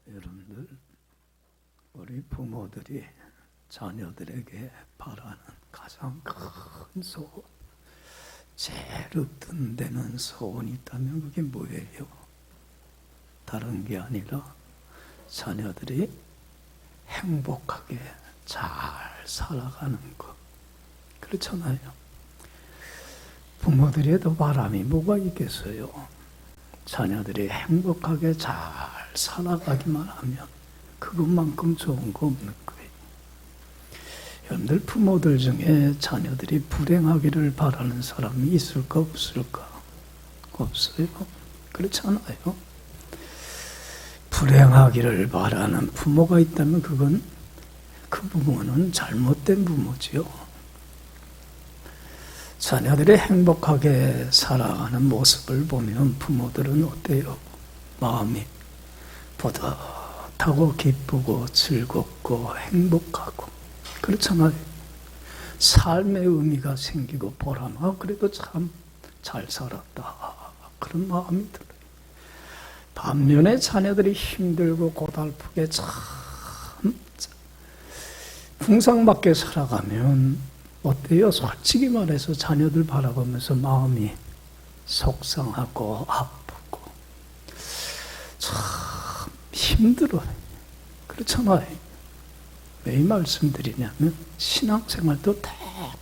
여러분들, 우리 부모들이 자녀들에게 바라는 가장 큰 소원, 제일 없던 데는 소원이 있다면 그게 뭐예요? 다른 게 아니라 자녀들이 행복하게 잘 살아가는 것. 그렇잖아요. 부모들이 더 바람이 뭐가 있겠어요? 자녀들이 행복하게 잘 살아가기만 하면 그것만큼 좋은 거 없는 거예요. 여러분들, 부모들 중에 자녀들이 불행하기를 바라는 사람이 있을까 없을까? 없어요. 그렇잖아요. 불행하기를 바라는 부모가 있다면 그 부모는 잘못된 부모지요. 자녀들이 행복하게 살아가는 모습을 보면 부모들은 어때요? 마음이 뿌듯하고 기쁘고 즐겁고 행복하고 그렇잖아요. 삶의 의미가 생기고 보람, 그래도 참 잘 살았다, 그런 마음이 들어요. 반면에 자녀들이 힘들고 고달프게 참 궁상맞게 살아가면 어때요? 솔직히 말해서 자녀들 바라보면서 마음이 속상하고 아프고 참 힘들어요. 그렇잖아요. 왜 이 말씀드리냐면 신앙생활도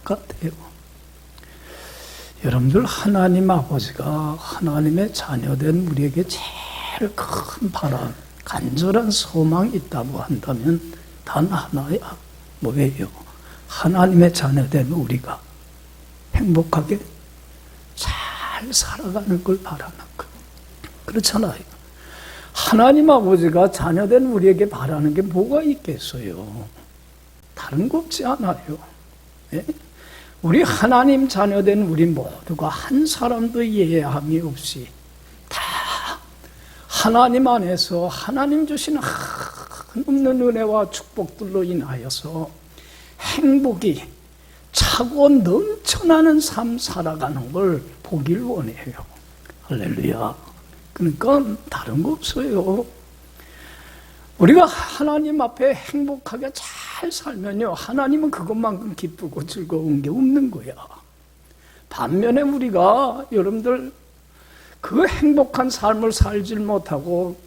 똑같아요. 여러분들, 하나님 아버지가 하나님의 자녀된 우리에게 제일 큰 바람, 간절한 소망이 있다고 한다면 단 하나야. 뭐예요? 하나님의 자녀된 우리가 행복하게 잘 살아가는 걸 바라는 것. 그렇잖아요. 하나님 아버지가 자녀된 우리에게 바라는 게 뭐가 있겠어요? 다른 거 없지 않아요. 예? 우리 하나님 자녀된 우리 모두가 한 사람도 예외함이 없이 다 하나님 안에서 하나님 주신 한없는 은혜와 축복들로 인하여서 행복이 차고 넘쳐나는 삶 살아가는 걸 보길 원해요. 할렐루야. 그러니까 다른 거 없어요. 우리가 하나님 앞에 행복하게 잘 살면요, 하나님은 그것만큼 기쁘고 즐거운 게 없는 거야. 반면에 우리가 여러분들 그 행복한 삶을 살질 못하고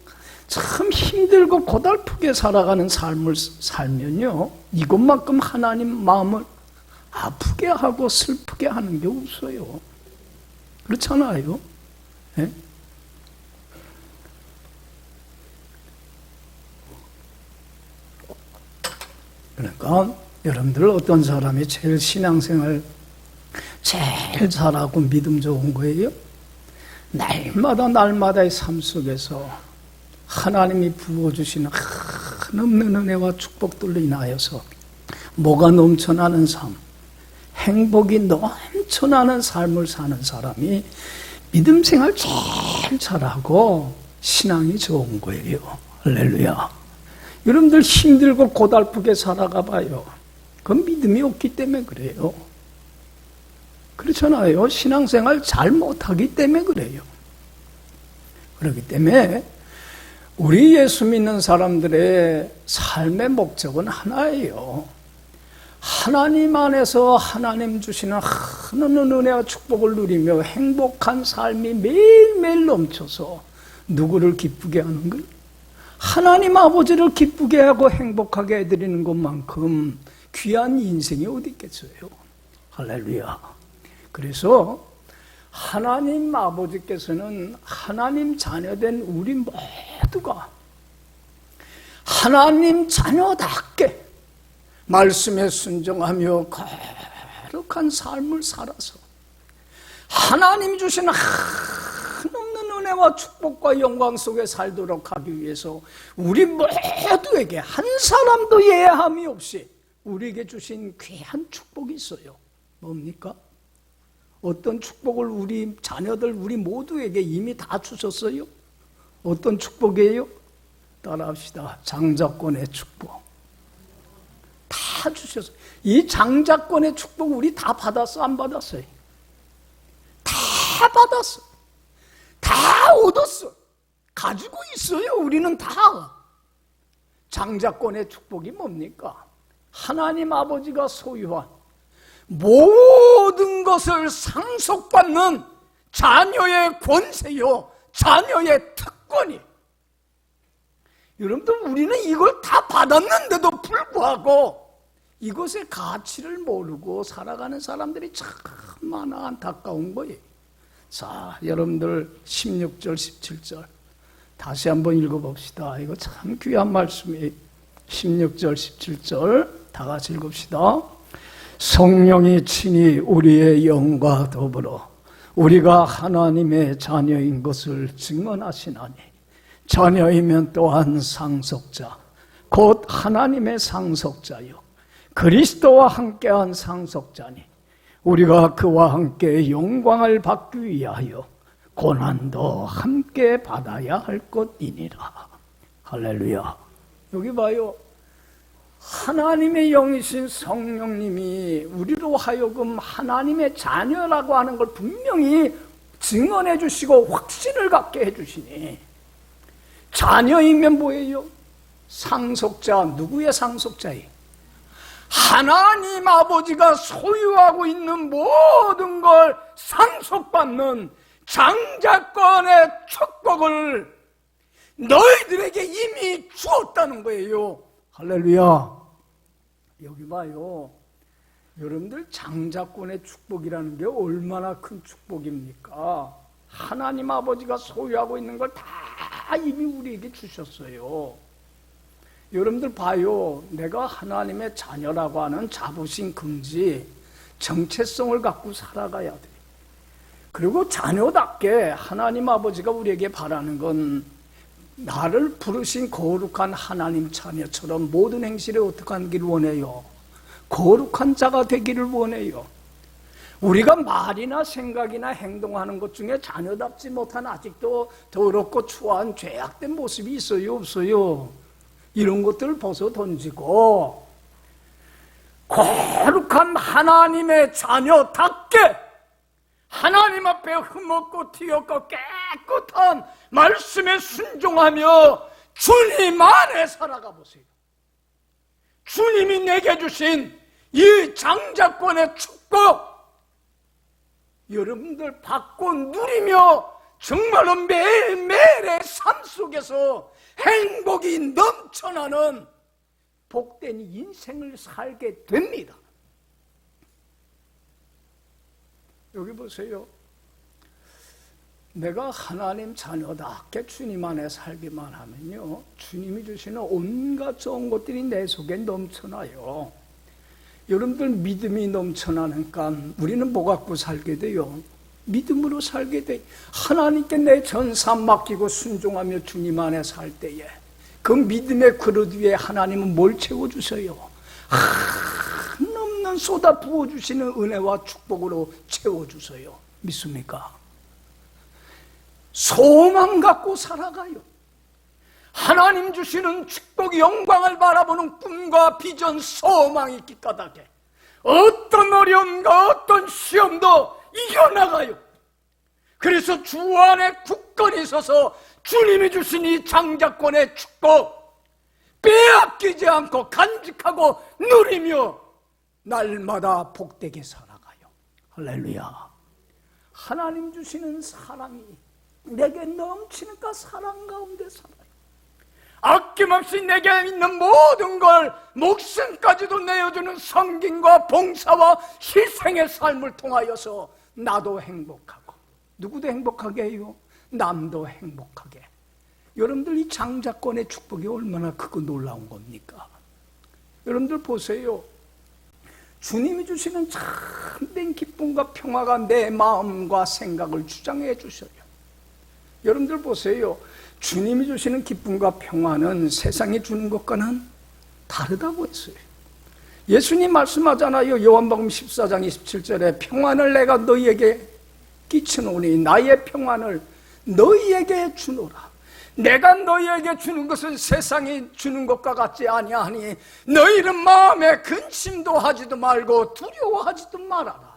참 힘들고 고달프게 살아가는 삶을 살면요, 이것만큼 하나님 마음을 아프게 하고 슬프게 하는 게 없어요. 그렇잖아요. 네? 그러니까 여러분들, 어떤 사람이 제일 신앙생활 제일 잘하고 믿음 좋은 거예요? 날마다의 삶 속에서 하나님이 부어주시는 한없는 은혜와 축복들로 인하여서 뭐가 넘쳐나는 삶, 행복이 넘쳐나는 삶을 사는 사람이 믿음 생활 제일 잘하고 신앙이 좋은 거예요. 할렐루야. 여러분들, 힘들고 고달프게 살아가 봐요. 그건 믿음이 없기 때문에 그래요. 그렇잖아요. 신앙생활 잘 못하기 때문에 그래요. 그렇기 때문에 우리 예수 믿는 사람들의 삶의 목적은 하나예요. 하나님 안에서 하나님 주시는 한없는 은혜와 축복을 누리며 행복한 삶이 매일매일 넘쳐서 누구를 기쁘게 하는 거예요? 하나님 아버지를 기쁘게 하고 행복하게 해드리는 것만큼 귀한 인생이 어디 있겠어요? 할렐루야. 그래서 하나님 아버지께서는 하나님 자녀된 우리 모두가 하나님 자녀답게 말씀에 순종하며 거룩한 삶을 살아서 하나님이 주시는 한없는 은혜와 축복과 영광 속에 살도록 하기 위해서 우리 모두에게 한 사람도 예외함이 없이 우리에게 주신 귀한 축복이 있어요. 뭡니까? 어떤 축복을 우리 자녀들, 우리 모두에게 이미 다 주셨어요. 어떤 축복이에요? 따라합시다. 장자권의 축복. 다 주셨어요. 이 장자권의 축복 우리 다 받았어, 안 받았어요? 다 받았어. 다 얻었어. 가지고 있어요. 우리는 다. 장자권의 축복이 뭡니까? 하나님 아버지가 소유한 모든 것을 상속받는 자녀의 권세요, 자녀의 특권이. 여러분들, 우리는 이걸 다 받았는데도 불구하고 이것의 가치를 모르고 살아가는 사람들이 참 많아. 안타까운 거예요. 자, 여러분들 16절 17절 다시 한번 읽어봅시다. 이거 참 귀한 말씀이에요. 16절 17절 다 같이 읽읍시다. 성령이 친히 우리의 영과 더불어 우리가 하나님의 자녀인 것을 증언하시나니, 자녀이면 또한 상속자 곧 하나님의 상속자요 그리스도와 함께한 상속자니 우리가 그와 함께 영광을 받기 위하여 고난도 함께 받아야 할 것이니라. 할렐루야. 여기 봐요. 하나님의 영이신 성령님이 우리로 하여금 하나님의 자녀라고 하는 걸 분명히 증언해 주시고 확신을 갖게 해 주시니, 자녀이면 뭐예요? 상속자. 누구의 상속자예요? 하나님 아버지가 소유하고 있는 모든 걸 상속받는 장자권의 축복을 너희들에게 이미 주었다는 거예요. 할렐루야. 여기 봐요. 여러분들, 장자권의 축복이라는 게 얼마나 큰 축복입니까? 하나님 아버지가 소유하고 있는 걸 다 이미 우리에게 주셨어요. 여러분들 봐요. 내가 하나님의 자녀라고 하는 자부심 금지, 정체성을 갖고 살아가야 돼. 그리고 자녀답게 하나님 아버지가 우리에게 바라는 건 나를 부르신 거룩한 하나님 자녀처럼 모든 행실에 어떻게 하기를 원해요? 거룩한 자가 되기를 원해요. 우리가 말이나 생각이나 행동하는 것 중에 자녀답지 못한 아직도 더럽고 추한 죄악된 모습이 있어요, 없어요? 이런 것들을 벗어 던지고 거룩한 하나님의 자녀답게 하나님 앞에 흠없고 티없고 깨끗한 말씀에 순종하며 주님 안에 살아가 보세요. 주님이 내게 주신 이 장자권의 축복, 여러분들 받고 누리며 정말로 매일매일의 삶 속에서 행복이 넘쳐나는 복된 인생을 살게 됩니다. 여기 보세요. 내가 하나님 자녀답게 주님 안에 살기만 하면요, 주님이 주시는 온갖 좋은 것들이 내 속에 넘쳐나요. 여러분들, 믿음이 넘쳐나니까 우리는 뭐 갖고 살게 돼요? 믿음으로 살게 돼. 하나님께 내 전사 맡기고 순종하며 주님 안에 살 때에 그 믿음의 그릇 위에 하나님은 뭘 채워주세요? 한없는 쏟아 부어주시는 은혜와 축복으로 채워주세요. 믿습니까? 소망 갖고 살아가요. 하나님 주시는 축복, 영광을 바라보는 꿈과 비전, 소망이 끼까닥해 어떤 어려움과 어떤 시험도 이겨나가요. 그래서 주 안에 굳건히 서서 주님이 주신 이 장자권의 축복 빼앗기지 않고 간직하고 누리며 날마다 복되게 살아가요. 할렐루야. 하나님 주시는 사랑이 내게 넘치니까 사랑 가운데 살아요. 아낌없이 내게 있는 모든 걸 목숨까지도 내어주는 섬김과 봉사와 희생의 삶을 통하여서 나도 행복하고 누구도 행복하게 해요? 남도 행복하게. 여러분들, 이 장자권의 축복이 얼마나 크고 놀라운 겁니까? 여러분들 보세요. 주님이 주시는 참된 기쁨과 평화가 내 마음과 생각을 주장해 주셔요. 여러분들 보세요. 주님이 주시는 기쁨과 평화는 세상이 주는 것과는 다르다고 했어요. 예수님 말씀하잖아요. 요한복음 14장 27절에 평안을 내가 너희에게 끼치노니 나의 평안을 너희에게 주노라. 내가 너희에게 주는 것은 세상이 주는 것과 같지 아니하니 너희는 마음에 근심도 하지도 말고 두려워하지도 말아라.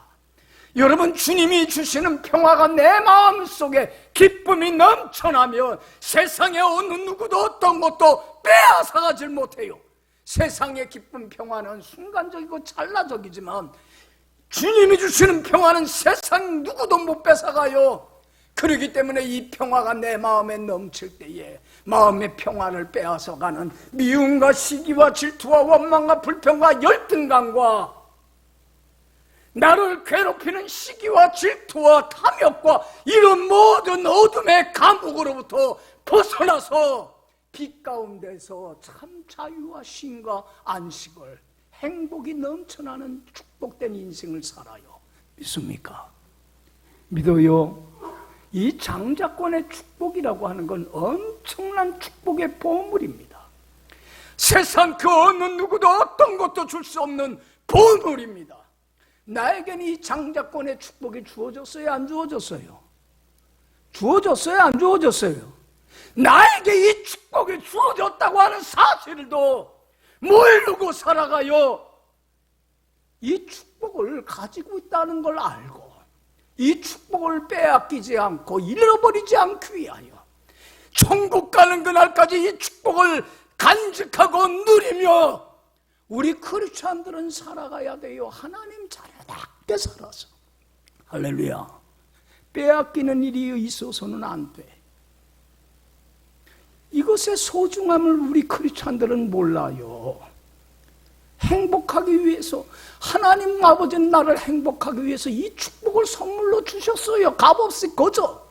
여러분, 주님이 주시는 평화가 내 마음속에 기쁨이 넘쳐나면 세상에 어느 누구도 어떤 것도 빼앗아가질 못해요. 세상의 기쁨, 평화는 순간적이고 찰나적이지만 주님이 주시는 평화는 세상 누구도 못 뺏어가요. 그렇기 때문에 이 평화가 내 마음에 넘칠 때에 마음의 평화를 빼앗아가는 미움과 시기와 질투와 원망과 불평과 열등감과 나를 괴롭히는 시기와 질투와 탐욕과 이런 모든 어둠의 감옥으로부터 벗어나서 빛 가운데서 참 자유와 쉼과 안식을, 행복이 넘쳐나는 축복된 인생을 살아요. 믿습니까? 믿어요. 이 장자권의 축복이라고 하는 건 엄청난 축복의 보물입니다. 세상 그 어느 누구도 어떤 것도 줄 수 없는 보물입니다. 나에게는 이 장자권의 축복이 주어졌어요? 안 주어졌어요? 주어졌어요? 안 주어졌어요? 나에게 이 축복이 주어졌다고 하는 사실도 모르고 살아가요. 이 축복을 가지고 있다는 걸 알고 이 축복을 빼앗기지 않고 잃어버리지 않기 위하여 천국 가는 그날까지 이 축복을 간직하고 누리며 우리 크리스찬들은 살아가야 돼요. 하나님 자녀답게 살아서. 할렐루야. 빼앗기는 일이 있어서는 안 돼. 이것의 소중함을 우리 크리스찬들은 몰라요. 행복하기 위해서, 하나님 아버지는 나를 행복하기 위해서 이 축복을 선물로 주셨어요. 값없이 거저.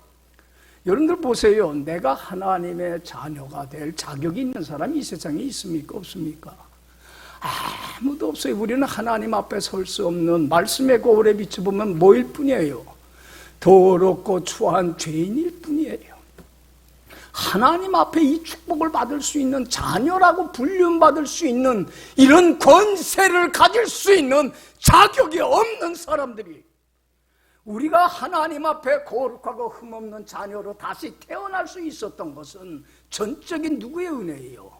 여러분들 보세요. 내가 하나님의 자녀가 될 자격이 있는 사람이 이 세상에 있습니까? 없습니까? 아무도 없어요. 우리는 하나님 앞에 설 수 없는 말씀의 거울에 비춰보면 뭐일 뿐이에요? 더럽고 추한 죄인일 뿐이에요. 하나님 앞에 이 축복을 받을 수 있는, 자녀라고 불륜받을 수 있는 이런 권세를 가질 수 있는 자격이 없는 사람들이, 우리가 하나님 앞에 거룩하고 흠없는 자녀로 다시 태어날 수 있었던 것은 전적인 누구의 은혜예요?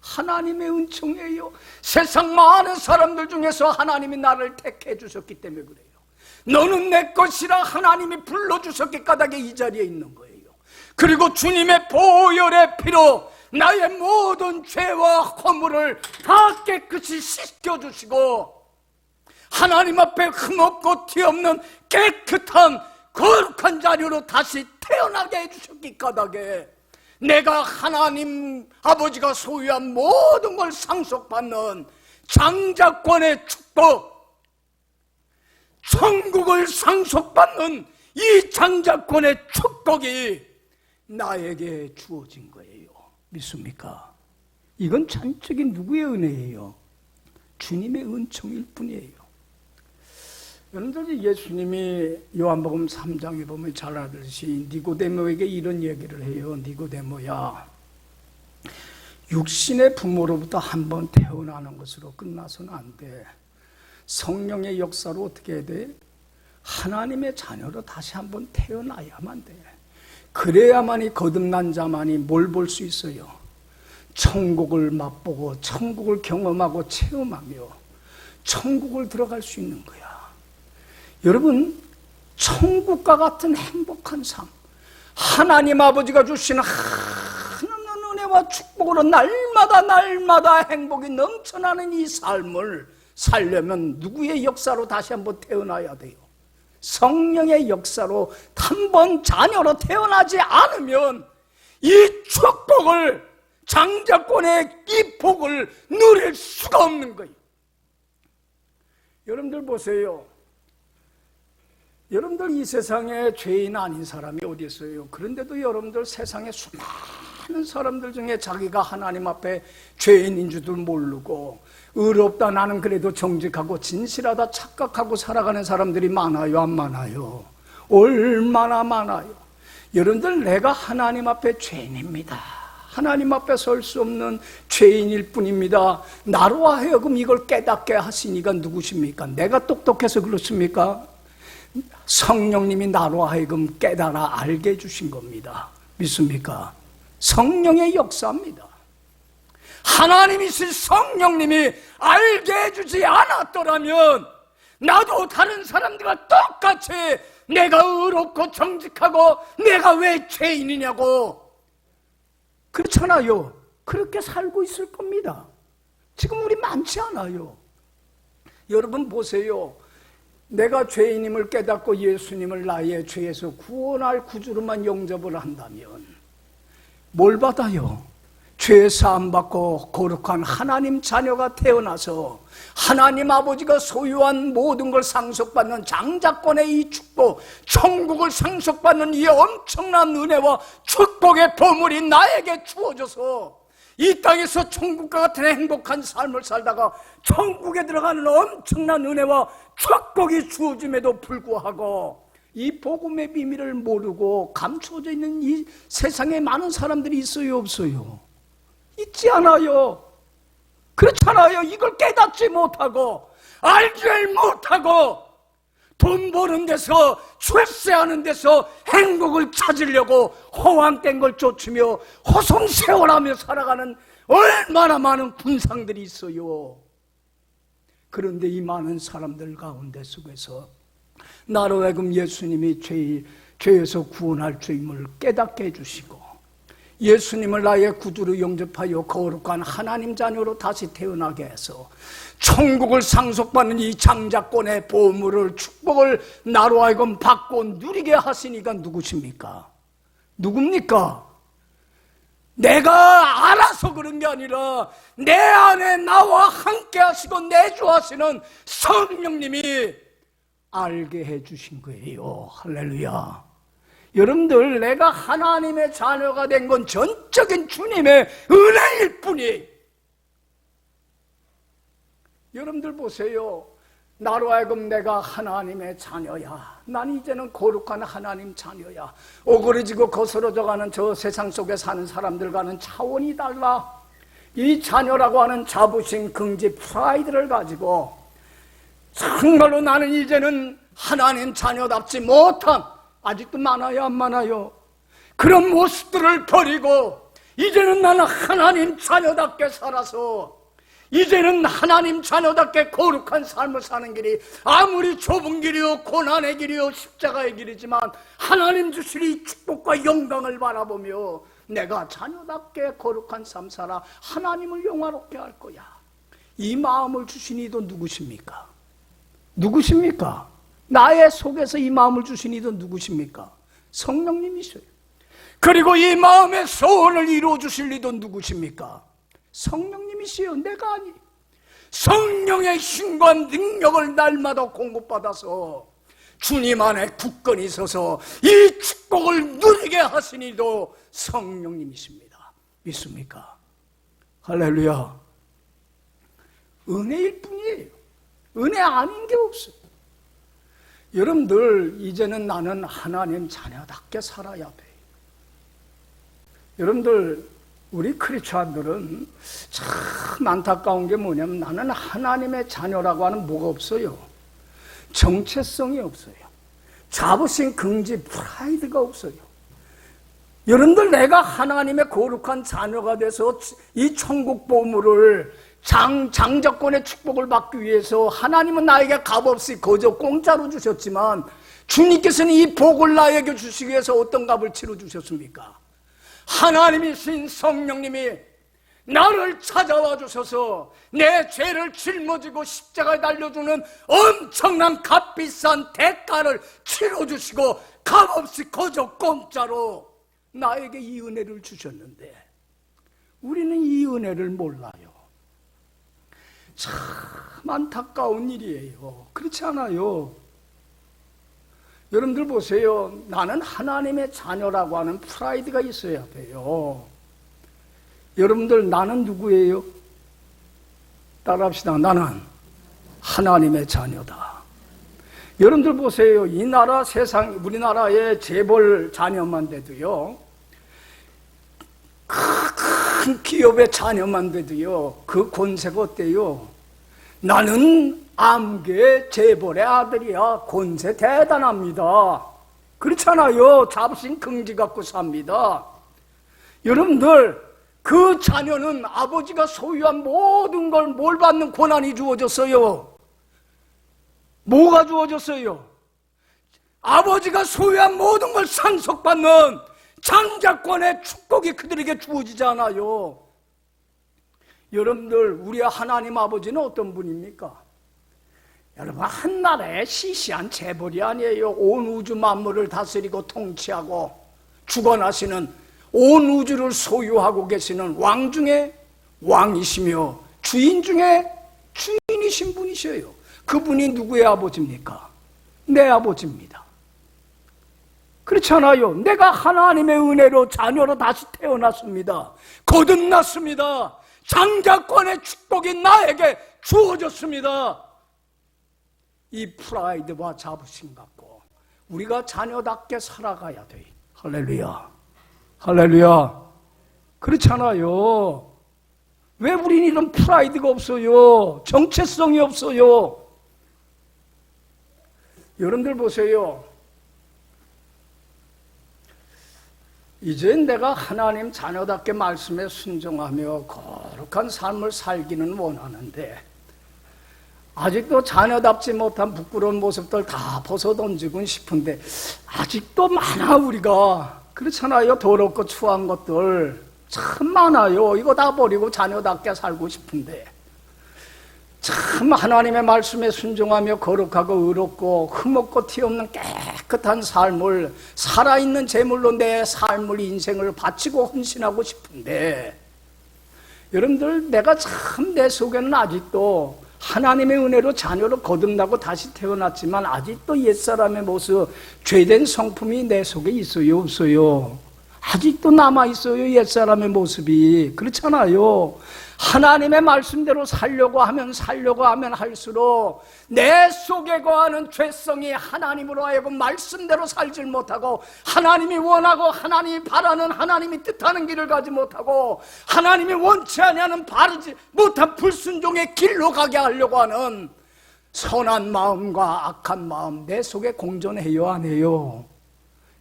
하나님의 은총이에요. 세상 많은 사람들 중에서 하나님이 나를 택해 주셨기 때문에 그래요. 너는 내 것이라 하나님이 불러주셨기 까닭에 이 자리에 있는 거예요. 그리고 주님의 보혈의 피로 나의 모든 죄와 허물을 다 깨끗이 씻겨주시고 하나님 앞에 흠없고 티없는 깨끗한 거룩한 자녀로 다시 태어나게 해주셨기 까닭에 내가 하나님 아버지가 소유한 모든 걸 상속받는 장자권의 축복, 천국을 상속받는 이 장자권의 축복이 나에게 주어진 거예요. 믿습니까? 이건 전적인 누구의 은혜예요? 주님의 은총일 뿐이에요. 여러분들, 예수님이 요한복음 3장에 보면 잘 알듯이 니고데모에게 이런 얘기를 해요. 니고데모야, 육신의 부모로부터 한번 태어나는 것으로 끝나서는 안 돼. 성령의 역사로 어떻게 해야 돼? 하나님의 자녀로 다시 한번 태어나야만 돼. 그래야만이 거듭난 자만이 뭘 볼 수 있어요? 천국을 맛보고 천국을 경험하고 체험하며 천국을 들어갈 수 있는 거야. 여러분, 천국과 같은 행복한 삶, 하나님 아버지가 주시는 하나님의 은혜와 축복으로 날마다 행복이 넘쳐나는 이 삶을 살려면 누구의 역사로 다시 한번 태어나야 돼요? 성령의 역사로 한 번 자녀로 태어나지 않으면 이 축복을, 장자권의 이 복을 누릴 수가 없는 거예요. 여러분들 보세요. 여러분들 이 세상에 죄인 아닌 사람이 어디 있어요? 그런데도 여러분들 세상에 수많은 사람들 중에 자기가 하나님 앞에 죄인인 줄도 모르고 의롭다, 나는 그래도 정직하고 진실하다 착각하고 살아가는 사람들이 많아요? 안 많아요? 얼마나 많아요? 여러분들, 내가 하나님 앞에 죄인입니다. 하나님 앞에 설 수 없는 죄인일 뿐입니다. 나로 하여금 이걸 깨닫게 하시니까 누구십니까? 내가 똑똑해서 그렇습니까? 성령님이 나로 하여금 깨달아 알게 해주신 겁니다. 믿습니까? 성령의 역사입니다. 하나님이신 성령님이 알게 해주지 않았더라면 나도 다른 사람들과 똑같이 내가 의롭고 정직하고 내가 왜 죄인이냐고. 그렇잖아요. 그렇게 살고 있을 겁니다. 지금 우리 많지 않아요. 여러분 보세요. 내가 죄인임을 깨닫고 예수님을 나의 죄에서 구원할 구주로만 영접을 한다면 뭘 받아요? 죄 사함 받고 거룩한 하나님 자녀가 태어나서 하나님 아버지가 소유한 모든 걸 상속받는 장자권의 이 축복, 천국을 상속받는 이 엄청난 은혜와 축복의 보물이 나에게 주어져서 이 땅에서 천국과 같은 행복한 삶을 살다가 천국에 들어가는 엄청난 은혜와 축복이 주어짐에도 불구하고 이 복음의 비밀을 모르고 감춰져 있는 이 세상에 많은 사람들이 있어요, 없어요? 있지 않아요. 그렇잖아요. 이걸 깨닫지 못하고 알지 못하고 돈 버는 데서 출세하는 데서 행복을 찾으려고 허황된 걸 쫓으며 허송세월하며 살아가는 얼마나 많은 군상들이 있어요. 그런데 이 많은 사람들 가운데 속에서 나로 하여금 예수님이 죄에서 구원할 주임을 깨닫게 해주시고 예수님을 나의 구주로 영접하여 거룩한 하나님 자녀로 다시 태어나게 해서 천국을 상속받는 이 장자권의 보물을 축복을 나로 하여금 받고 누리게 하시니까 누구십니까? 누굽니까? 내가 알아서 그런 게 아니라 내 안에 나와 함께 하시고 내주하시는 성령님이 알게 해주신 거예요. 할렐루야. 여러분들, 내가 하나님의 자녀가 된 건 전적인 주님의 은혜일 뿐이. 여러분들 보세요. 나로 하여금 내가 하나님의 자녀야. 난 이제는 거룩한 하나님 자녀야. 오그러지고 거스러져가는 저 세상 속에 사는 사람들과는 차원이 달라. 이 자녀라고 하는 자부심, 긍지, 프라이드를 가지고 정말로 나는 이제는 하나님 자녀답지 못한, 아직도 많아요, 안 많아요? 그런 모습들을 버리고 이제는 나는 하나님 자녀답게 살아서 이제는 하나님 자녀답게 거룩한 삶을 사는 길이 아무리 좁은 길이요 고난의 길이요 십자가의 길이지만 하나님 주실 이 축복과 영광을 바라보며 내가 자녀답게 거룩한 삶 살아 하나님을 영화롭게 할 거야. 이 마음을 주신 이도 누구십니까? 누구십니까? 나의 속에서 이 마음을 주신 이도 누구십니까? 성령님이셔요. 그리고 이 마음의 소원을 이루어 주실 이도 누구십니까? 성령님이시요. 내가 아니. 성령의 힘과 능력을 날마다 공급받아서 주님 안에 굳건히 서서 이 축복을 누리게 하신 이도 성령님이십니다. 믿습니까? 할렐루야. 은혜일 뿐이에요. 은혜 아닌 게 없어요. 여러분들, 이제는 나는 하나님 자녀답게 살아야 돼요. 여러분들, 우리 크리스찬들은 참 안타까운 게 뭐냐면 나는 하나님의 자녀라고 하는 뭐가 없어요. 정체성이 없어요. 자부심, 긍지, 프라이드가 없어요. 여러분들, 내가 하나님의 거룩한 자녀가 돼서 이 천국 보물을 장자권의 축복을 받기 위해서 하나님은 나에게 값없이 거저 공짜로 주셨지만 주님께서는 이 복을 나에게 주시기 위해서 어떤 값을 치러 주셨습니까? 하나님이신 성령님이 나를 찾아와 주셔서 내 죄를 짊어지고 십자가에 달려주는 엄청난 값비싼 대가를 치러주시고 값없이 거저 공짜로 나에게 이 은혜를 주셨는데 우리는 이 은혜를 몰라요. 참 안타까운 일이에요. 그렇지 않아요? 여러분들 보세요. 나는 하나님의 자녀라고 하는 프라이드가 있어야 돼요. 여러분들, 나는 누구예요? 따라합시다. 나는 하나님의 자녀다. 여러분들 보세요. 이 나라 세상, 우리나라의 재벌 자녀만 돼도요, 큰 기업의 자녀만 돼도요, 그 권세가 어때요? 나는 암계 재벌의 아들이야. 권세 대단합니다. 그렇잖아요. 자부심 긍지 갖고 삽니다. 여러분들, 그 자녀는 아버지가 소유한 모든 걸 뭘 받는 고난이 주어졌어요? 뭐가 주어졌어요? 아버지가 소유한 모든 걸 상속받는 장자권의 축복이 그들에게 주어지잖아요. 여러분들, 우리 하나님 아버지는 어떤 분입니까? 여러분, 한나라의 시시한 재벌이 아니에요. 온 우주 만물을 다스리고 통치하고 주관하시는, 온 우주를 소유하고 계시는 왕 중에 왕이시며 주인 중에 주인이신 분이셔요. 그분이 누구의 아버지입니까? 내 아버지입니다. 그렇잖아요. 내가 하나님의 은혜로 자녀로 다시 태어났습니다. 거듭났습니다. 장자권의 축복이 나에게 주어졌습니다. 이 프라이드와 자부심 갖고 우리가 자녀답게 살아가야 돼. 할렐루야, 할렐루야. 그렇잖아요. 왜 우리는 이런 프라이드가 없어요? 정체성이 없어요. 여러분들 보세요. 이제 내가 하나님 자녀답게 말씀에 순종하며 거룩한 삶을 살기는 원하는데 아직도 자녀답지 못한 부끄러운 모습들 다 벗어던지고 싶은데 아직도 많아. 우리가 그렇잖아요. 더럽고 추한 것들 참 많아요. 이거 다 버리고 자녀답게 살고 싶은데 참 하나님의 말씀에 순종하며 거룩하고 의롭고 흠없고 티없는 깨끗한 삶을, 살아있는 제물로 내 삶을, 인생을 바치고 헌신하고 싶은데 여러분들, 내가 참 내 속에는 아직도 하나님의 은혜로 자녀로 거듭나고 다시 태어났지만 아직도 옛사람의 모습, 죄된 성품이 내 속에 있어요, 없어요? 아직도 남아있어요, 옛사람의 모습이. 그렇잖아요. 하나님의 말씀대로 살려고 하면 할수록 내 속에 거하는 죄성이 하나님으로 하여금 말씀대로 살질 못하고 하나님이 원하고 하나님이 바라는, 하나님이 뜻하는 길을 가지 못하고 하나님이 원치 않냐는 바르지 못한 불순종의 길로 가게 하려고 하는 선한 마음과 악한 마음, 내 속에 공존해요, 안 해요?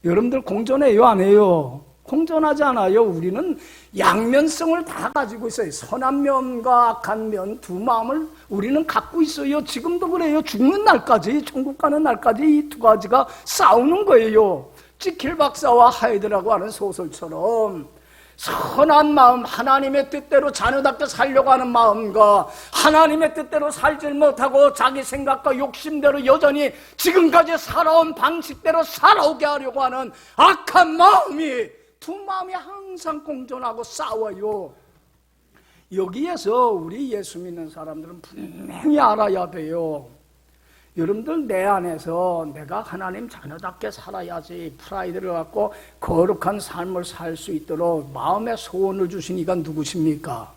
여러분들 공존해요, 안 해요? 공존하지 않아요. 우리는 양면성을 다 가지고 있어요. 선한 면과 악한 면 두 마음을 우리는 갖고 있어요. 지금도 그래요. 죽는 날까지, 천국 가는 날까지 이 두 가지가 싸우는 거예요. 지킬 박사와 하이드라고 하는 소설처럼 선한 마음, 하나님의 뜻대로 자녀답게 살려고 하는 마음과 하나님의 뜻대로 살질 못하고 자기 생각과 욕심대로 여전히 지금까지 살아온 방식대로 살아오게 하려고 하는 악한 마음이, 두 마음이 항상 공존하고 싸워요. 여기에서 우리 예수 믿는 사람들은 분명히 알아야 돼요. 여러분들, 내 안에서 내가 하나님 자녀답게 살아야지 프라이드를 갖고 거룩한 삶을 살 수 있도록 마음의 소원을 주신 이가 누구십니까?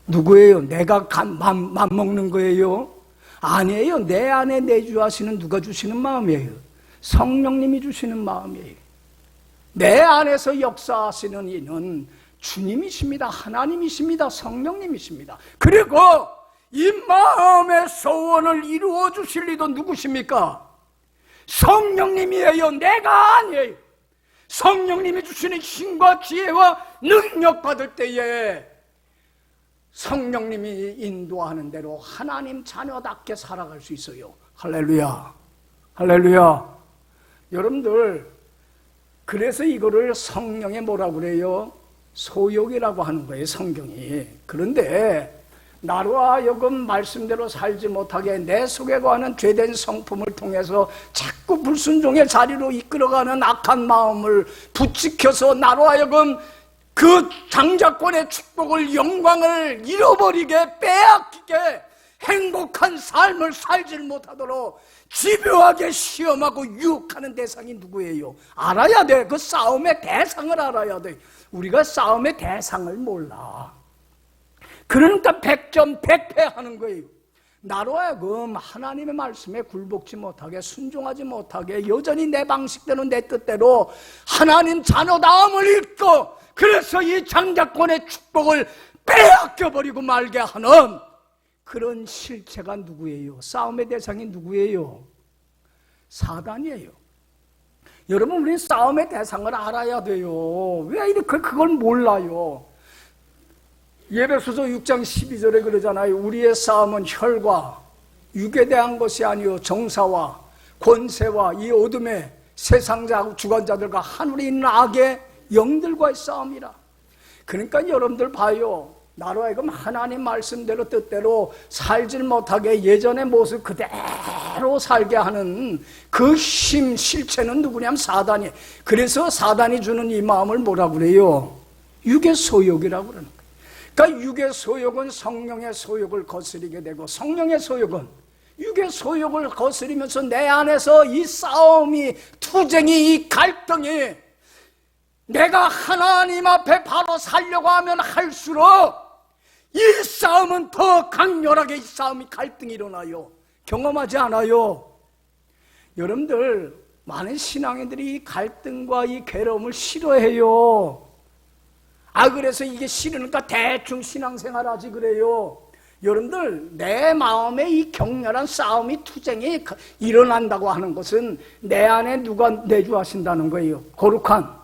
누구예요? 내가 맘먹는 거예요? 아니에요. 내 안에 내주하시는 누가 주시는 마음이에요? 성령님이 주시는 마음이에요. 내 안에서 역사하시는 이는 주님이십니다. 하나님이십니다. 성령님이십니다. 그리고 이 마음의 소원을 이루어 주실 이도 누구십니까? 성령님이에요. 내가 아니에요. 성령님이 주시는 힘과 지혜와 능력 받을 때에 성령님이 인도하는 대로 하나님 자녀답게 살아갈 수 있어요. 할렐루야, 할렐루야. 여러분들, 그래서 이거를 성령의 뭐라고 그래요? 소욕이라고 하는 거예요, 성경이. 그런데 나로 하여금 말씀대로 살지 못하게 내 속에 거하는 죄된 성품을 통해서 자꾸 불순종의 자리로 이끌어가는 악한 마음을 부추겨서 나로 하여금 그 장자권의 축복을, 영광을 잃어버리게, 빼앗기게, 행복한 삶을 살질 못하도록 집요하게 시험하고 유혹하는 대상이 누구예요? 알아야 돼. 그 싸움의 대상을 알아야 돼. 우리가 싸움의 대상을 몰라. 그러니까 100점 100패 하는 거예요. 나로 하여금 하나님의 말씀에 굴복지 못하게, 순종하지 못하게, 여전히 내 방식대로, 내 뜻대로 하나님 자녀다움을 잃고, 그래서 이 장자권의 축복을 빼앗겨버리고 말게 하는 그런 실체가 누구예요? 싸움의 대상이 누구예요? 사단이에요. 여러분, 우리는 싸움의 대상을 알아야 돼요. 왜 이렇게 그걸 몰라요? 예배소서 6장 12절에 그러잖아요. 우리의 싸움은 혈과 육에 대한 것이 아니요 정사와 권세와 이 어둠의 세상자 주관자들과 하늘에 있는 악의 영들과의 싸움이라. 그러니까 여러분들 봐요. 나로 하여금 하나님 말씀대로 뜻대로 살질 못하게 예전의 모습 그대로 살게 하는 그 힘, 실체는 누구냐면 사단이. 그래서 사단이 주는 이 마음을 뭐라고 그래요? 육의 소욕이라고 그러는 거예요. 그러니까 육의 소욕은 성령의 소욕을 거스리게 되고, 성령의 소욕은 육의 소욕을 거스리면서 내 안에서 이 싸움이, 투쟁이, 이 갈등이 내가 하나님 앞에 바로 살려고 하면 할수록 이 싸움은 더 강렬하게, 이 싸움이, 갈등이 일어나요. 경험하지 않아요? 여러분들 많은 신앙인들이 이 갈등과 이 괴로움을 싫어해요. 그래서 이게 싫으니까 대충 신앙생활하지 그래요. 여러분들 내 마음에 이 격렬한 싸움이, 투쟁이 일어난다고 하는 것은 내 안에 누가 내주하신다는 거예요. 거룩한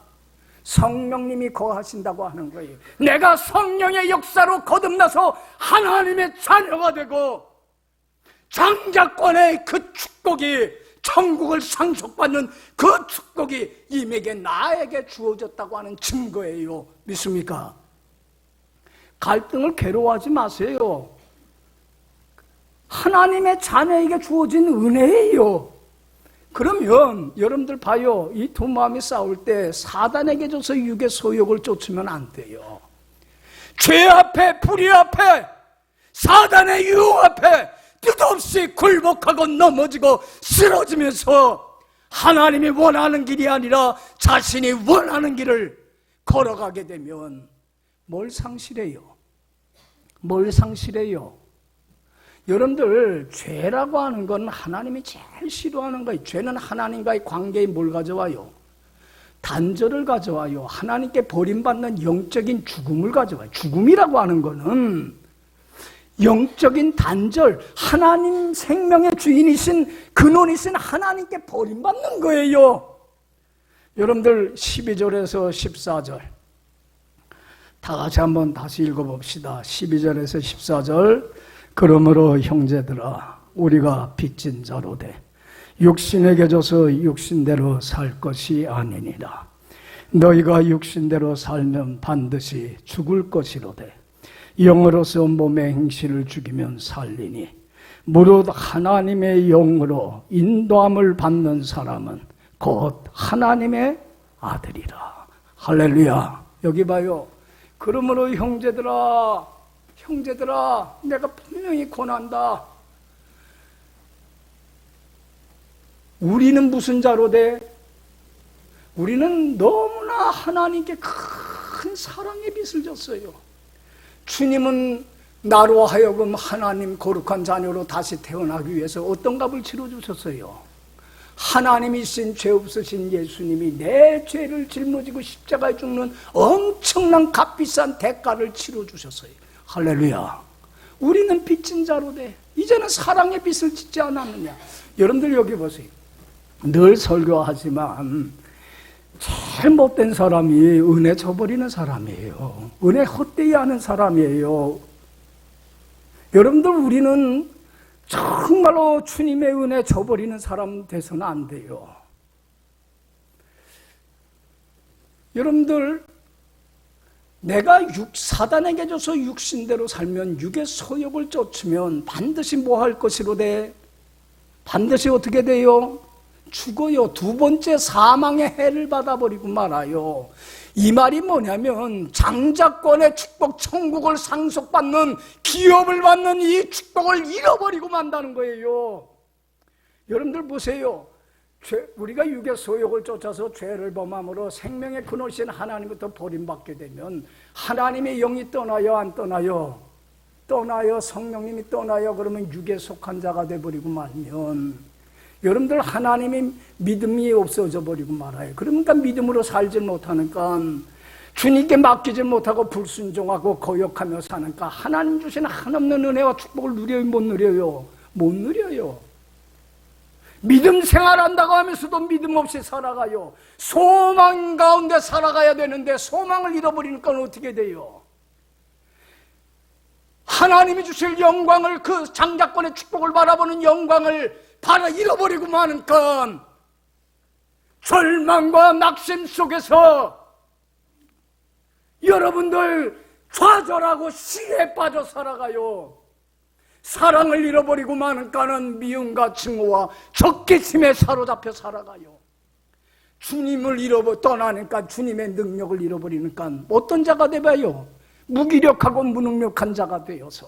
성령님이 거하신다고 하는 거예요. 내가 성령의 역사로 거듭나서 하나님의 자녀가 되고 장자권의 그 축복이, 천국을 상속받는 그 축복이 임에게, 나에게 주어졌다고 하는 증거예요. 믿습니까? 갈등을 괴로워하지 마세요. 하나님의 자녀에게 주어진 은혜예요. 그러면 여러분들 봐요. 이 두 마음이 싸울 때 사단에게 줘서 육의 소욕을 쫓으면 안 돼요. 죄 앞에, 불의 앞에, 사단의 유혹 앞에 뜻없이 굴복하고 넘어지고 쓰러지면서 하나님이 원하는 길이 아니라 자신이 원하는 길을 걸어가게 되면 뭘 상실해요? 뭘 상실해요? 여러분들 죄라고 하는 건 하나님이 제일 싫어하는 거예요. 죄는 하나님과의 관계에 뭘 가져와요? 단절을 가져와요. 하나님께 버림받는 영적인 죽음을 가져와요. 죽음이라고 하는 거는 영적인 단절, 하나님 생명의 주인이신, 근원이신 하나님께 버림받는 거예요. 여러분들 12절에서 14절 다 같이 한번 다시 읽어봅시다. 12절에서 14절. 그러므로 형제들아, 우리가 빚진 자로되 육신에게 줘서 육신대로 살 것이 아니니라. 너희가 육신대로 살면 반드시 죽을 것이로되 영으로서 몸의 행실을 죽이면 살리니 무릇 하나님의 영으로 인도함을 받는 사람은 곧 하나님의 아들이라. 할렐루야. 여기 봐요. 그러므로 형제들아, 내가 분명히 권한다. 우리는 무슨 자로 돼? 우리는 너무나 하나님께 큰 사랑의 빚을 졌어요. 주님은 나로 하여금 하나님 거룩한 자녀로 다시 태어나기 위해서 어떤 값을 치러주셨어요? 하나님이신 죄 없으신 예수님이 내 죄를 짊어지고 십자가에 죽는 엄청난 값비싼 대가를 치러주셨어요. 할렐루야. 우리는 빚진 자로 돼. 이제는 사랑의 빚을 짓지 않았느냐. 여러분들 여기 보세요. 늘 설교하지만 제일 못된 사람이 은혜 저버리는 사람이에요. 은혜 헛되이 하는 사람이에요. 여러분들 우리는 정말로 주님의 은혜 저버리는 사람 돼서는 안 돼요. 여러분들 내가 사단에게 줘서 육신대로 살면, 육의 소욕을 쫓으면 반드시 뭐 할 것이로되? 반드시 어떻게 돼요? 죽어요. 두 번째 사망의 해를 받아버리고 말아요. 이 말이 뭐냐면 장자권의 축복, 천국을 상속받는, 기업을 받는 이 축복을 잃어버리고 만다는 거예요. 여러분들 보세요. 우리가 육의 소욕을 쫓아서 죄를 범함으로 생명의 근원이신 하나님부터 버림받게 되면 하나님의 영이 떠나요, 안 떠나요? 떠나요. 성령님이 떠나요. 그러면 육에 속한 자가 돼버리고 말면 여러분들 하나님의 믿음이 없어져 버리고 말아요. 그러니까 믿음으로 살지 못하니까, 주님께 맡기지 못하고 불순종하고 거역하며 사니까 하나님 주신 한없는 은혜와 축복을 누려요, 못 누려요? 못 누려요. 믿음 생활한다고 하면서도 믿음 없이 살아가요. 소망 가운데 살아가야 되는데 소망을 잃어버리니까 어떻게 돼요? 하나님이 주실 영광을, 그 장자권의 축복을 바라보는 영광을 잃어버리고 마니까 절망과 낙심 속에서 여러분들 좌절하고 시에 빠져 살아가요. 사랑을 잃어버리고 마니까는 미움과 증오와 적개심에 사로잡혀 살아가요. 주님을 떠나니까, 주님의 능력을 잃어버리니까 어떤 자가 되봐요? 무기력하고 무능력한 자가 되어서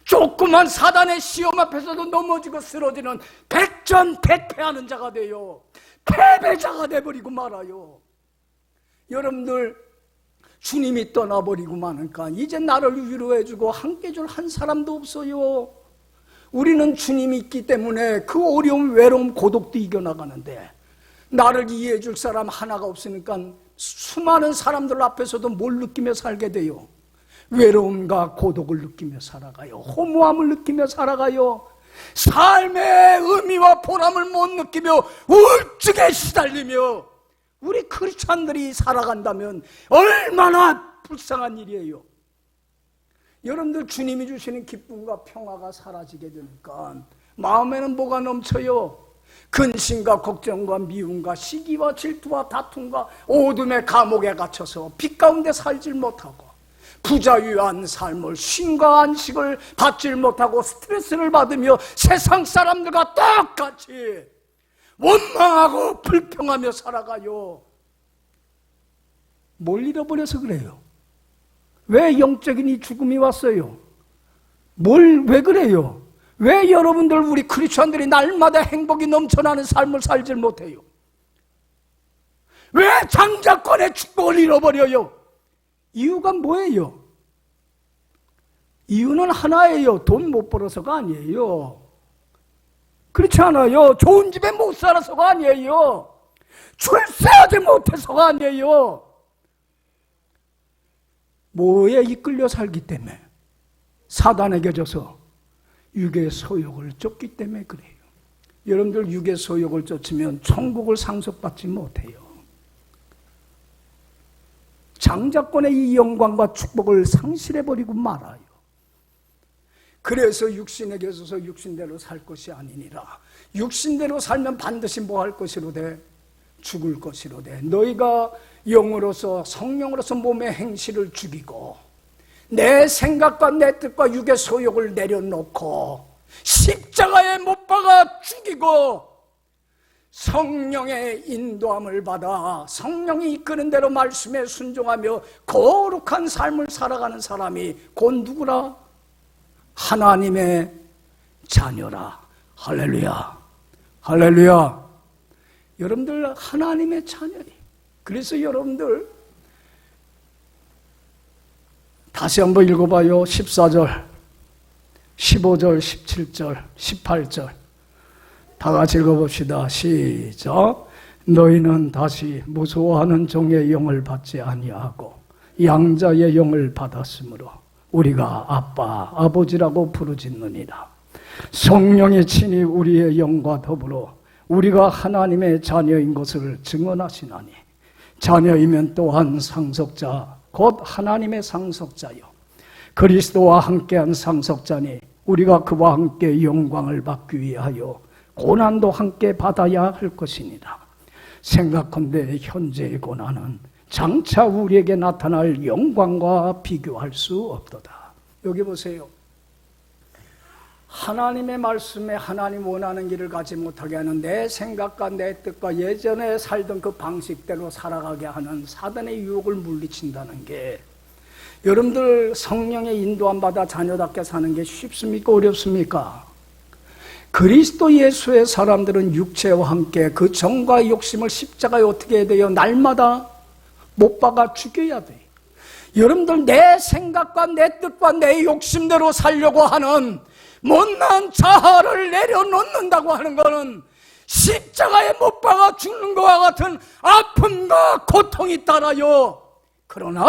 조그만 사단의 시험 앞에서도 넘어지고 쓰러지는 백전백패하는 자가 돼요. 패배자가 돼버리고 말아요. 여러분들, 주님이 떠나버리고 마니까 이제 나를 위로해주고 함께해줄 한 사람도 없어요. 우리는 주님이 있기 때문에 그 어려움, 외로움, 고독도 이겨나가는데, 나를 이해해줄 사람 하나가 없으니까 수많은 사람들 앞에서도 뭘 느끼며 살게 돼요? 외로움과 고독을 느끼며 살아가요. 허무함을 느끼며 살아가요. 삶의 의미와 보람을 못 느끼며 우울증에 시달리며 우리 크리스찬들이 살아간다면 얼마나 불쌍한 일이에요. 여러분들, 주님이 주시는 기쁨과 평화가 사라지게 되니까 마음에는 뭐가 넘쳐요? 근심과 걱정과 미움과 시기와 질투와 다툼과 어둠의 감옥에 갇혀서 빛 가운데 살질 못하고 부자유한 삶을, 쉼과 안식을 받질 못하고 스트레스를 받으며 세상 사람들과 똑같이 원망하고 불평하며 살아가요. 뭘 잃어버려서 그래요? 왜 영적인 이 죽음이 왔어요? 왜 그래요? 왜 여러분들, 우리 크리스천들이 날마다 행복이 넘쳐나는 삶을 살질 못해요? 왜 장자권의 축복을 잃어버려요? 이유가 뭐예요? 이유는 하나예요. 돈 못 벌어서가 아니에요. 그렇지 않아요. 좋은 집에 못 살아서가 아니에요. 출세하지 못해서가 아니에요. 뭐에 이끌려 살기 때문에, 사단에게 져서 육의 소욕을 쫓기 때문에 그래요. 여러분들, 육의 소욕을 쫓으면 천국을 상속받지 못해요. 장자권의 이 영광과 축복을 상실해버리고 말아요. 그래서 육신에게 있어서 육신대로 살 것이 아니니라. 육신대로 살면 반드시 뭐 할 것이로되? 죽을 것이로되. 너희가 영으로서, 성령으로서 몸의 행실을 죽이고 내 생각과 내 뜻과 육의 소욕을 내려놓고 십자가에 못 박아 죽이고 성령의 인도함을 받아 성령이 이끄는 대로 말씀에 순종하며 거룩한 삶을 살아가는 사람이 곧 누구라? 하나님의 자녀라. 할렐루야, 할렐루야. 여러분들, 하나님의 자녀예요. 그래서 여러분들, 다시 한번 읽어봐요. 14절, 15절, 17절, 18절 다 같이 읽어봅시다. 시작. 너희는 다시 무서워하는 종의 영을 받지 아니하고 양자의 영을 받았으므로 우리가 아빠, 아버지라고 부르짖느니라. 성령이 친히 우리의 영과 더불어 우리가 하나님의 자녀인 것을 증언하시나니, 자녀이면 또한 상속자, 곧 하나님의 상속자요 그리스도와 함께한 상속자니 우리가 그와 함께 영광을 받기 위하여 고난도 함께 받아야 할 것이니라. 생각컨대 현재의 고난은 장차 우리에게 나타날 영광과 비교할 수 없도다. 여기 보세요. 하나님의 말씀에 하나님 원하는 길을 가지 못하게 하는 내 생각과 내 뜻과 예전에 살던 그 방식대로 살아가게 하는 사단의 유혹을 물리친다는 게, 여러분들 성령의 인도함 받아 자녀답게 사는 게 쉽습니까? 어렵습니까? 그리스도 예수의 사람들은 육체와 함께 그 정과 욕심을 십자가에 어떻게 해야 돼요? 날마다 못 박아 죽여야 돼요. 여러분들, 내 생각과 내 뜻과 내 욕심대로 살려고 하는 못난 자아를 내려놓는다고 하는 것은 십자가에 못 박아 죽는 것과 같은 아픔과 고통이 따라요. 그러나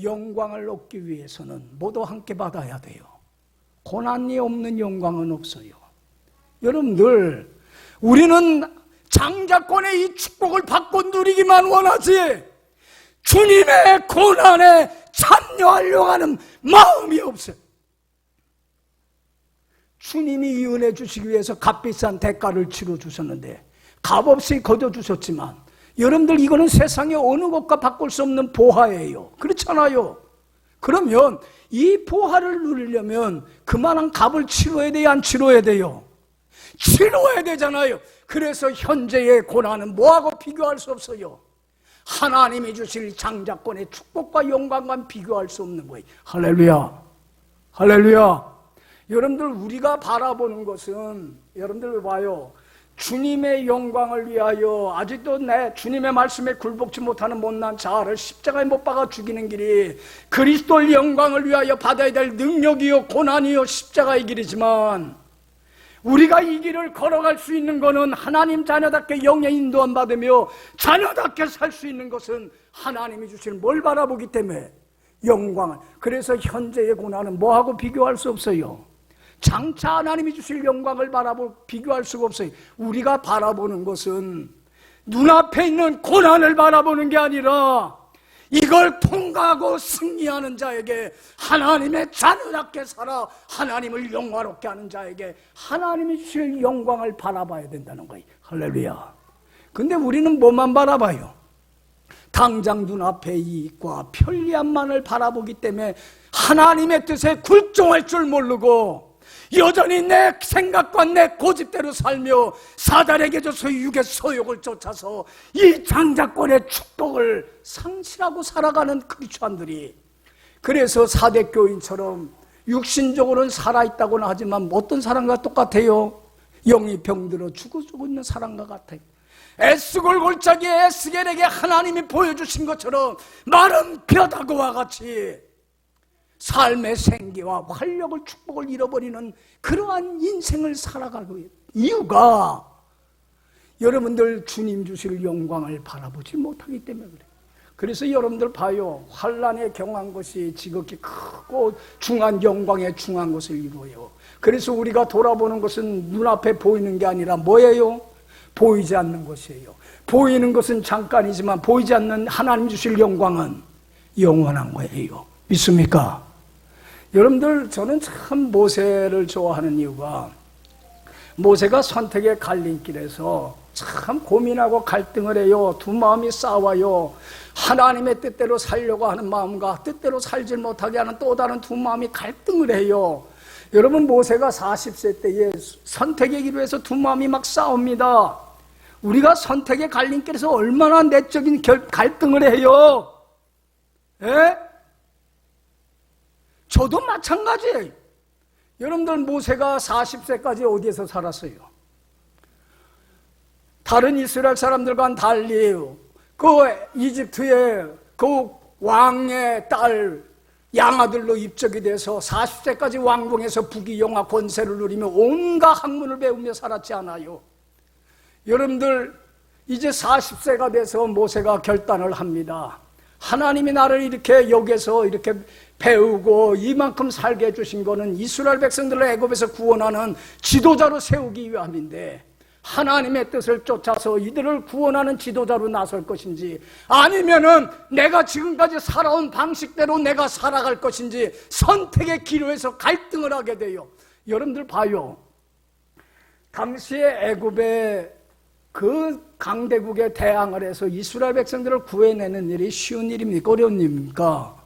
영광을 얻기 위해서는 모두 함께 받아야 돼요. 고난이 없는 영광은 없어요. 여러분들, 우리는 장자권의 이 축복을 받고 누리기만 원하지 주님의 고난에 참여하려고 하는 마음이 없어요. 주님이 이 은혜 주시기 위해서 값비싼 대가를 치러주셨는데 값없이 거둬주셨지만 여러분들 이거는 세상의 어느 것과 바꿀 수 없는 보화예요. 그렇잖아요. 그러면 이 보화를 누리려면 그만한 값을 치러야 돼요? 안 치러야 돼요? 치러야 되잖아요. 그래서 현재의 고난은 뭐하고 비교할 수 없어요. 하나님이 주실 장자권의 축복과 영광과 비교할 수 없는 거예요. 할렐루야. 할렐루야. 여러분들 우리가 바라보는 것은 여러분들 봐요. 주님의 영광을 위하여 아직도 내 주님의 말씀에 굴복지 못하는 못난 자아를 십자가에 못 박아 죽이는 길이 그리스도의 영광을 위하여 받아야 될 능력이요 고난이요 십자가의 길이지만 우리가 이 길을 걸어갈 수 있는 것은 하나님 자녀답게 영의 인도함 받으며 자녀답게 살 수 있는 것은 하나님이 주신 뭘 바라보기 때문에 영광을. 그래서 현재의 고난은 뭐하고 비교할 수 없어요. 장차 하나님이 주실 영광을 비교할 수가 없어요. 우리가 바라보는 것은 눈앞에 있는 고난을 바라보는 게 아니라 이걸 통과하고 승리하는 자에게 하나님의 자녀답게 살아 하나님을 영화롭게 하는 자에게 하나님이 주실 영광을 바라봐야 된다는 거예요. 할렐루야. 근데 우리는 뭐만 바라봐요? 당장 눈앞의 이익과 편리함만을 바라보기 때문에 하나님의 뜻에 굴종할 줄 모르고 여전히 내 생각과 내 고집대로 살며 사단에게 져서 육의 소욕을 쫓아서 이 장자권의 축복을 상실하고 살아가는 크리스찬들이, 그래서 사대교인처럼 육신적으로는 살아있다고는 하지만 어떤 사람과 똑같아요? 영이 병들어 죽고 있는 사람과 같아요. 애쓰골 골짜기에 에스겔에게 하나님이 보여주신 것처럼 마른 뼈다구와 같이 삶의 생기와 활력을 축복을 잃어버리는 그러한 인생을 살아가고 있는 이유가 여러분들 주님 주실 영광을 바라보지 못하기 때문에 그래요. 그래서 여러분들 봐요. 환난에 경한 것이 지극히 크고 중한 영광에 중한 것을 이루어요. 그래서 우리가 돌아보는 것은 눈앞에 보이는 게 아니라 뭐예요? 보이지 않는 것이에요. 보이는 것은 잠깐이지만 보이지 않는 하나님 주실 영광은 영원한 거예요. 믿습니까? 여러분들, 저는 참 모세를 좋아하는 이유가 모세가 선택의 갈림길에서 참 고민하고 갈등을 해요. 두 마음이 싸워요. 하나님의 뜻대로 살려고 하는 마음과 뜻대로 살지 못하게 하는 또 다른 두 마음이 갈등을 해요. 여러분, 모세가 40세 때에 선택의 기로에서 두 마음이 막 싸웁니다. 우리가 선택의 갈림길에서 얼마나 내적인 갈등을 해요. 예? 저도 마찬가지예요. 여러분들, 모세가 40세까지 어디에서 살았어요? 다른 이스라엘 사람들과는 달리 그 이집트의 그 왕의 딸 양아들로 입적이 돼서 40세까지 왕궁에서 부귀영화 권세를 누리며 온갖 학문을 배우며 살았지 않아요? 여러분들, 이제 40세가 돼서 모세가 결단을 합니다. 하나님이 나를 이렇게 여기서 이렇게 배우고 이만큼 살게 해주신 거는 이스라엘 백성들을 애굽에서 구원하는 지도자로 세우기 위함인데 하나님의 뜻을 쫓아서 이들을 구원하는 지도자로 나설 것인지 아니면은 내가 지금까지 살아온 방식대로 내가 살아갈 것인지 선택의 기로에서 갈등을 하게 돼요. 여러분들 봐요. 당시에 애굽의 그 강대국에 대항을 해서 이스라엘 백성들을 구해내는 일이 쉬운 일입니까? 어려운 일입니까?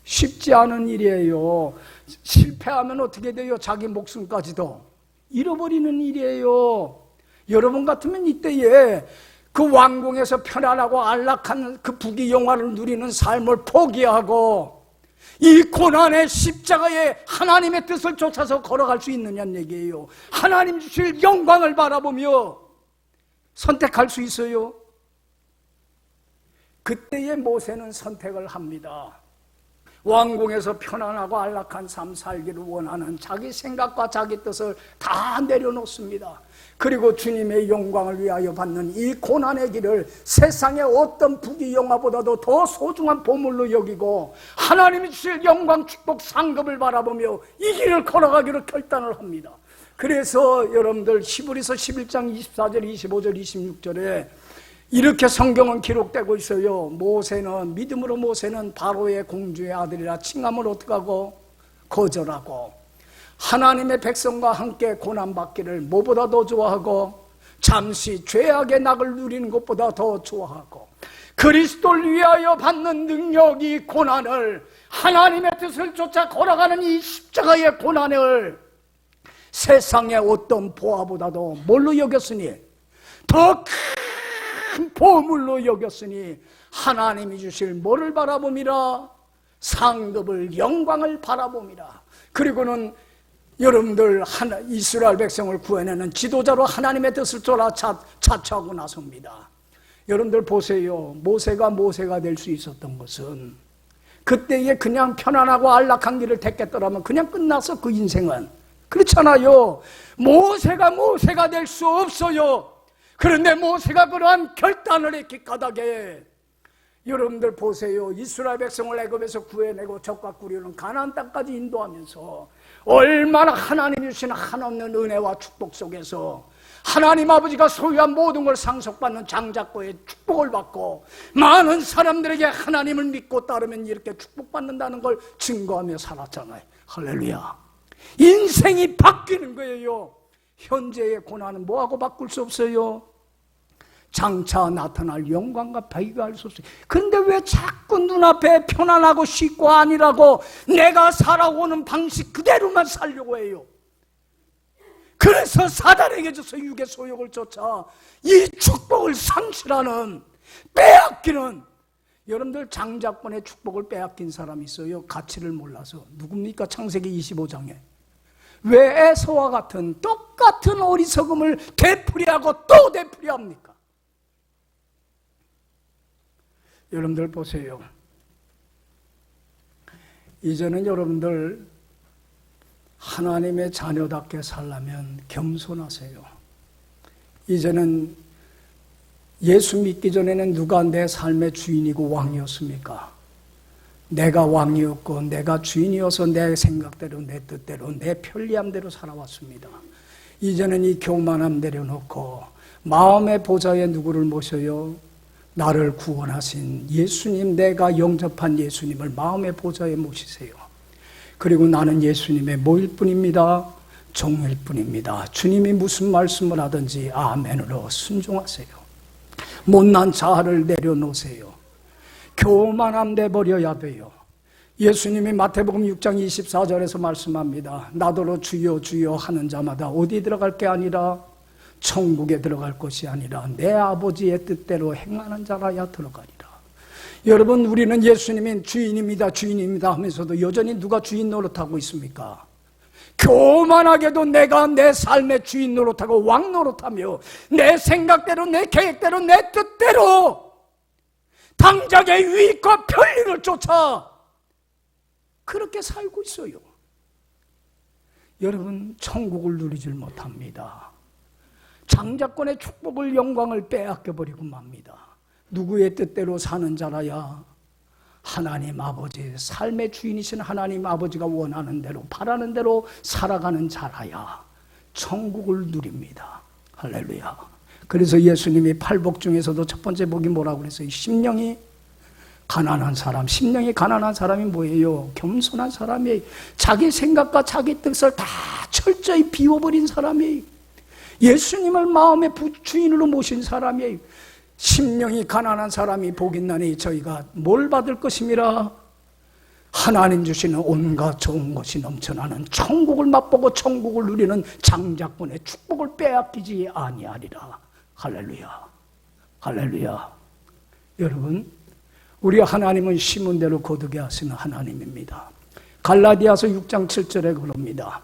쉽지 않은 일이에요. 실패하면 어떻게 돼요? 자기 목숨까지도 잃어버리는 일이에요. 여러분 같으면 이때에 그 왕궁에서 편안하고 안락한 그 부귀영화를 누리는 삶을 포기하고 이 고난의 십자가에 하나님의 뜻을 쫓아서 걸어갈 수 있느냐는 얘기예요. 하나님 주실 영광을 바라보며 선택할 수 있어요. 그때의 모세는 선택을 합니다. 왕궁에서 편안하고 안락한 삶 살기를 원하는 자기 생각과 자기 뜻을 다 내려놓습니다. 그리고 주님의 영광을 위하여 받는 이 고난의 길을 세상의 어떤 부귀영화보다도 더 소중한 보물로 여기고 하나님이 주실 영광, 축복, 상급을 바라보며 이 길을 걸어가기로 결단을 합니다. 그래서 여러분들 히브리서 11장 24절, 25절, 26절에 이렇게 성경은 기록되고 있어요. 믿음으로 모세는 바로의 공주의 아들이라 칭함을 어떡하고 거절하고, 하나님의 백성과 함께 고난받기를 뭐보다 더 좋아하고, 잠시 죄악의 낙을 누리는 것보다 더 좋아하고, 그리스도를 위하여 받는 능력이 고난을, 하나님의 뜻을 쫓아 걸어가는 이 십자가의 고난을 세상의 어떤 보화보다도 뭘로 여겼으니, 더 큰 보물로 여겼으니 하나님이 주실 뭐를 바라봄이라? 상급을, 영광을 바라봄이라. 그리고는 여러분들 이스라엘 백성을 구해내는 지도자로 하나님의 뜻을 쫓아 자처하고 나섭니다. 여러분들 보세요. 모세가 될 수 있었던 것은, 그때에 그냥 편안하고 안락한 길을 택했더라면 그냥 끝나서 그 인생은. 그렇잖아요. 모세가 될 수 없어요. 그런데 모세가 그러한 결단을 했기 까닭에, 여러분들 보세요. 이스라엘 백성을 애굽에서 구해내고 적과 꾸리는 가나안 땅까지 인도하면서 얼마나 하나님이 주신 한없는 은혜와 축복 속에서 하나님 아버지가 소유한 모든 걸 상속받는 장자권의 축복을 받고, 많은 사람들에게 하나님을 믿고 따르면 이렇게 축복받는다는 걸 증거하며 살았잖아요. 할렐루야. 인생이 바뀌는 거예요. 현재의 고난은 뭐하고 바꿀 수 없어요? 장차 나타날 영광과 비교할 수 없어요. 그런데 왜 자꾸 눈앞에 편안하고 쉽고 아니라고 내가 살아오는 방식 그대로만 살려고 해요? 그래서 사단에게 져서 육의 소욕을 쫓아 이 축복을 상실하는, 빼앗기는, 여러분들 장자권의 축복을 빼앗긴 사람이 있어요. 가치를 몰라서. 누굽니까? 창세기 25장에 왜 에서와 같은 똑같은 어리석음을 되풀이하고 또 되풀이합니까? 여러분들 보세요. 이제는 여러분들 하나님의 자녀답게 살려면 겸손하세요. 이제는 예수 믿기 전에는 누가 내 삶의 주인이고 왕이었습니까? 내가 왕이었고 내가 주인이어서 내 생각대로, 내 뜻대로, 내 편리함대로 살아왔습니다. 이제는 이 교만함 내려놓고 마음의 보좌에 누구를 모셔요? 나를 구원하신 예수님, 내가 영접한 예수님을 마음의 보좌에 모시세요. 그리고 나는 예수님의 뭐일 뿐입니다. 종일 뿐입니다. 주님이 무슨 말씀을 하든지 아멘으로 순종하세요. 못난 자아를 내려놓으세요. 교만함 내버려야 돼요. 예수님이 마태복음 6장 24절에서 말씀합니다. 나더러 주여 주여 하는 자마다 어디 들어갈 게 아니라, 천국에 들어갈 것이 아니라 내 아버지의 뜻대로 행하는 자라야 들어가리라. 여러분, 우리는 예수님이 주인입니다 하면서도 여전히 누가 주인 노릇하고 있습니까? 교만하게도 내가 내 삶의 주인 노릇하고 왕 노릇하며 내 생각대로, 내 계획대로, 내 뜻대로 당장의 유익과 편리를 쫓아 그렇게 살고 있어요. 여러분, 천국을 누리질 못합니다. 장자권의 축복을, 영광을 빼앗겨버리고 맙니다. 누구의 뜻대로 사는 자라야? 하나님 아버지, 삶의 주인이신 하나님 아버지가 원하는 대로, 바라는 대로 살아가는 자라야 천국을 누립니다. 할렐루야. 그래서 예수님이 팔복 중에서도 첫 번째 복이 뭐라고 그랬어요? 심령이 가난한 사람. 심령이 가난한 사람이 뭐예요? 겸손한 사람이에요. 자기 생각과 자기 뜻을 다 철저히 비워버린 사람이에요. 예수님을 마음의 주인으로 모신 사람이에요. 심령이 가난한 사람이 복 있나니 저희가 뭘 받을 것임이라? 하나님 주시는 온갖 좋은 것이 넘쳐나는 천국을 맛보고 천국을 누리는 장자권의 축복을 빼앗기지 아니하리라. 할렐루야. 할렐루야. 여러분, 우리 하나님은 심은 대로 거두게 하시는 하나님입니다. 갈라디아서 6장 7절에 그럽니다.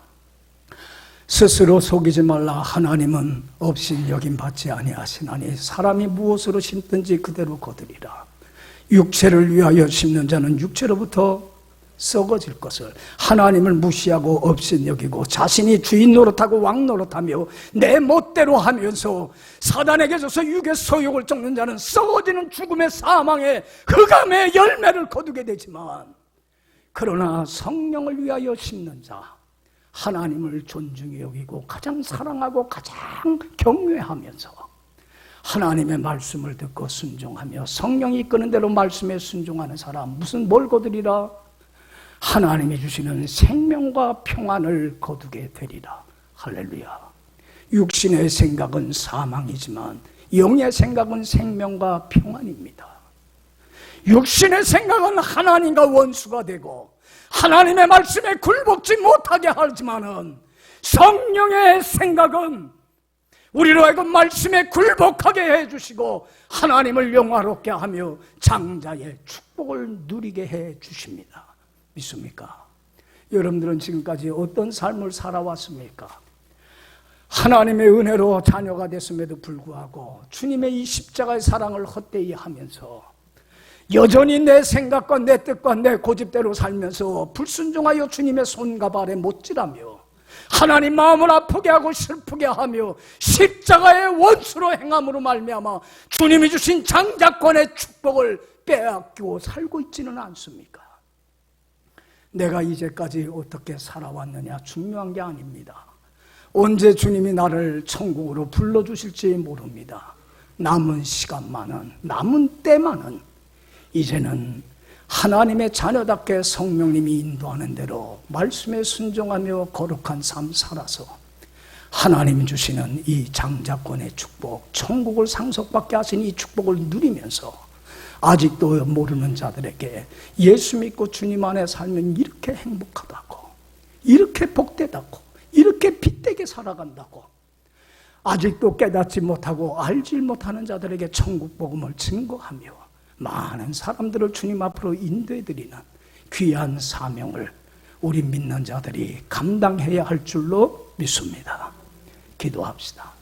스스로 속이지 말라. 하나님은 없인 여김 받지 아니하시나니 사람이 무엇으로 심든지 그대로 거두리라. 육체를 위하여 심는 자는 육체로부터 썩어질 것을, 하나님을 무시하고 없인 여기고 자신이 주인 노릇하고 왕 노릇하며 내 멋대로 하면서 사단에게 져서 육의 소욕을 쫓는 자는 썩어지는 죽음의 사망의 흑암의 열매를 거두게 되지만, 그러나 성령을 위하여 심는 자, 하나님을 존중히 여기고 가장 사랑하고 가장 경외하면서 하나님의 말씀을 듣고 순종하며 성령이 이끄는 대로 말씀에 순종하는 사람, 무슨 뭘 거두리라? 하나님이 주시는 생명과 평안을 거두게 되리라. 할렐루야. 육신의 생각은 사망이지만 영의 생각은 생명과 평안입니다. 육신의 생각은 하나님과 원수가 되고 하나님의 말씀에 굴복지 못하게 하지만은 성령의 생각은 우리로 하여금 말씀에 굴복하게 해주시고 하나님을 영화롭게 하며 장자의 축복을 누리게 해주십니다. 믿습니까? 여러분들은 지금까지 어떤 삶을 살아왔습니까? 하나님의 은혜로 자녀가 됐음에도 불구하고 주님의 이 십자가의 사랑을 헛되이 하면서 여전히 내 생각과 내 뜻과 내 고집대로 살면서 불순종하여 주님의 손과 발에 못질하며 하나님 마음을 아프게 하고 슬프게 하며 십자가의 원수로 행함으로 말미암아 주님이 주신 장자권의 축복을 빼앗기고 살고 있지는 않습니까? 내가 이제까지 어떻게 살아왔느냐 중요한 게 아닙니다. 언제 주님이 나를 천국으로 불러주실지 모릅니다. 남은 시간만은, 남은 때만은 이제는 하나님의 자녀답게 성령님이 인도하는 대로 말씀에 순종하며 거룩한 삶 살아서 하나님이 주시는 이 장자권의 축복, 천국을 상속받게 하신 이 축복을 누리면서 아직도 모르는 자들에게 예수 믿고 주님 안에 살면 이렇게 행복하다고, 이렇게 복되다고, 이렇게 빛되게 살아간다고, 아직도 깨닫지 못하고 알지 못하는 자들에게 천국 복음을 증거하며 많은 사람들을 주님 앞으로 인도해드리는 귀한 사명을 우리 믿는 자들이 감당해야 할 줄로 믿습니다. 기도합시다.